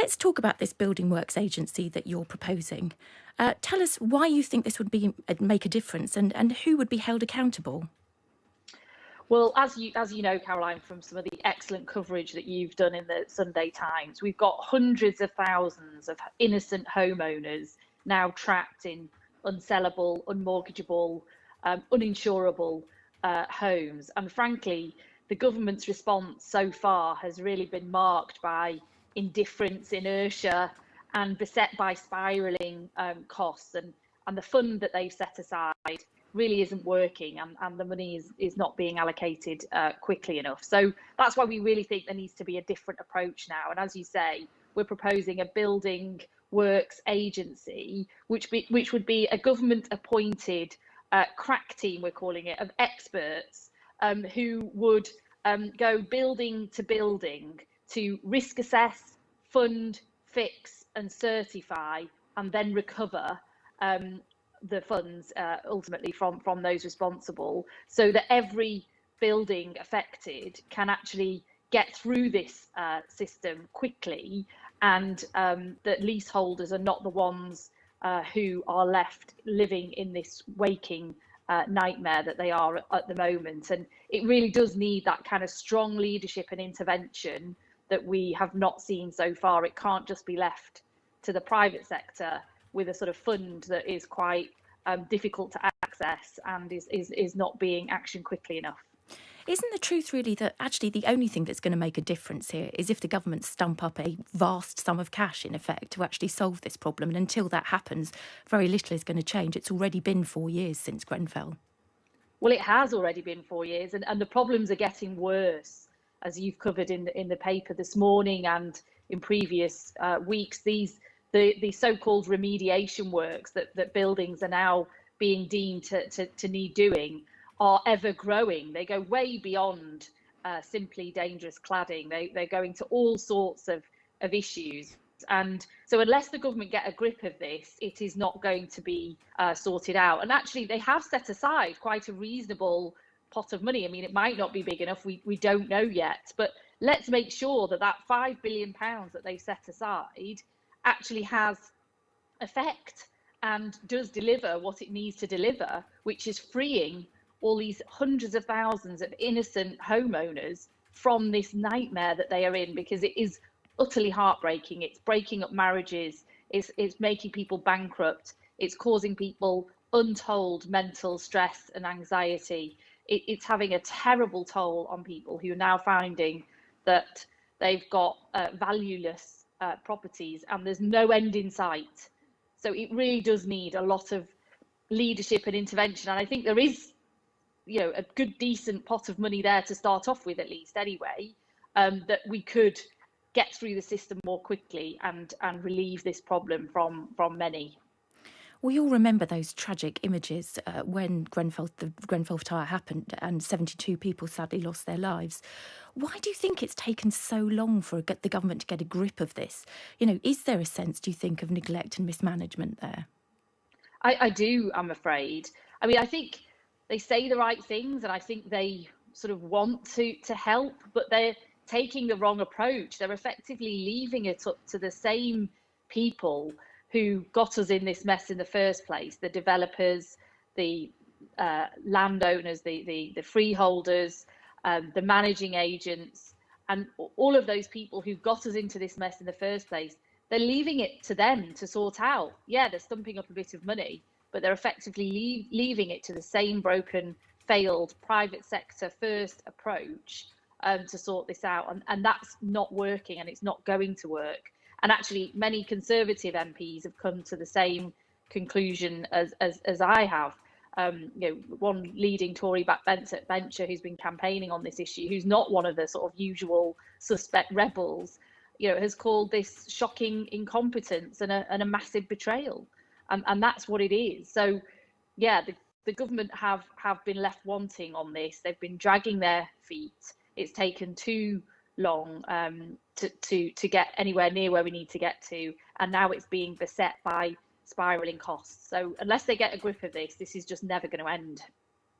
let's talk about this building works agency that you're proposing. Tell us why you think this would make a difference, and who would be held accountable. Well, as you know, Caroline, from some of the excellent coverage that you've done in the Sunday Times, we've got hundreds of thousands of innocent homeowners now trapped in unsellable, unmortgageable, uninsurable homes. And frankly, the government's response so far has really been marked by indifference, inertia, and beset by spiralling costs. And the fund that they've set aside really isn't working, and the money is not being allocated quickly enough. So that's why we really think there needs to be a different approach now. And as you say, we're proposing a building works agency, which would be a government appointed crack team, we're calling it, of experts who would go building to risk assess, fund, fix and certify, and then recover the funds ultimately from those responsible, so that every building affected can actually get through this system quickly, and that leaseholders are not the ones who are left living in this waking nightmare that they are at the moment. And it really does need that kind of strong leadership and intervention that we have not seen so far. It can't just be left to the private sector with a sort of fund that is quite difficult to access and is not being actioned quickly enough. Isn't the truth really that actually the only thing that's going to make a difference here is if the government stump up a vast sum of cash, in effect, to actually solve this problem? And until that happens, very little is going to change. It's already been 4 years since Grenfell. Well, it has already been 4 years, and the problems are getting worse, as you've covered in the paper this morning and in previous weeks. The so-called remediation works that buildings are now being deemed to need doing are ever growing. They go way beyond simply dangerous cladding. They're going to all sorts of issues. And so unless the government get a grip of this, it is not going to be sorted out. And actually, they have set aside quite a reasonable pot of money. I mean, it might not be big enough. We don't know yet. But let's make sure that £5 billion that they set aside actually has effect and does deliver what it needs to deliver, which is freeing all these hundreds of thousands of innocent homeowners from this nightmare that they are in, because it is utterly heartbreaking. It's breaking up marriages, it's making people bankrupt, it's causing people untold mental stress and anxiety. It's having a terrible toll on people who are now finding that they've got valueless properties and there's no end in sight. So it really does need a lot of leadership and intervention. And I think there is, a good, decent pot of money there to start off with, at least anyway, that we could get through the system more quickly and relieve this problem from many. We all remember those tragic images when the Grenfell fire happened and 72 people sadly lost their lives. Why do you think it's taken so long for the government to get a grip of this? Is there a sense, do you think, of neglect and mismanagement there? I do, I'm afraid. I mean, I think they say the right things and I think they sort of want to help, but they're taking the wrong approach. They're effectively leaving it up to the same people who got us in this mess in the first place: the developers, the landowners, the freeholders, the managing agents, and all of those people who got us into this mess in the first place. They're leaving it to them to sort out. Yeah, they're stumping up a bit of money, but they're effectively leaving it to the same broken, failed private sector first approach to sort this out. And that's not working, and it's not going to work. And actually, many Conservative MPs have come to the same conclusion as I have. One leading Tory backbencher who's been campaigning on this issue, who's not one of the sort of usual suspect rebels, has called this shocking incompetence and a massive betrayal. And that's what it is. So, yeah, the government have been left wanting on this. They've been dragging their feet. It's taken too long to get anywhere near where we need to get to, and now it's being beset by spiraling costs. So unless they get a grip of this is just never going to end.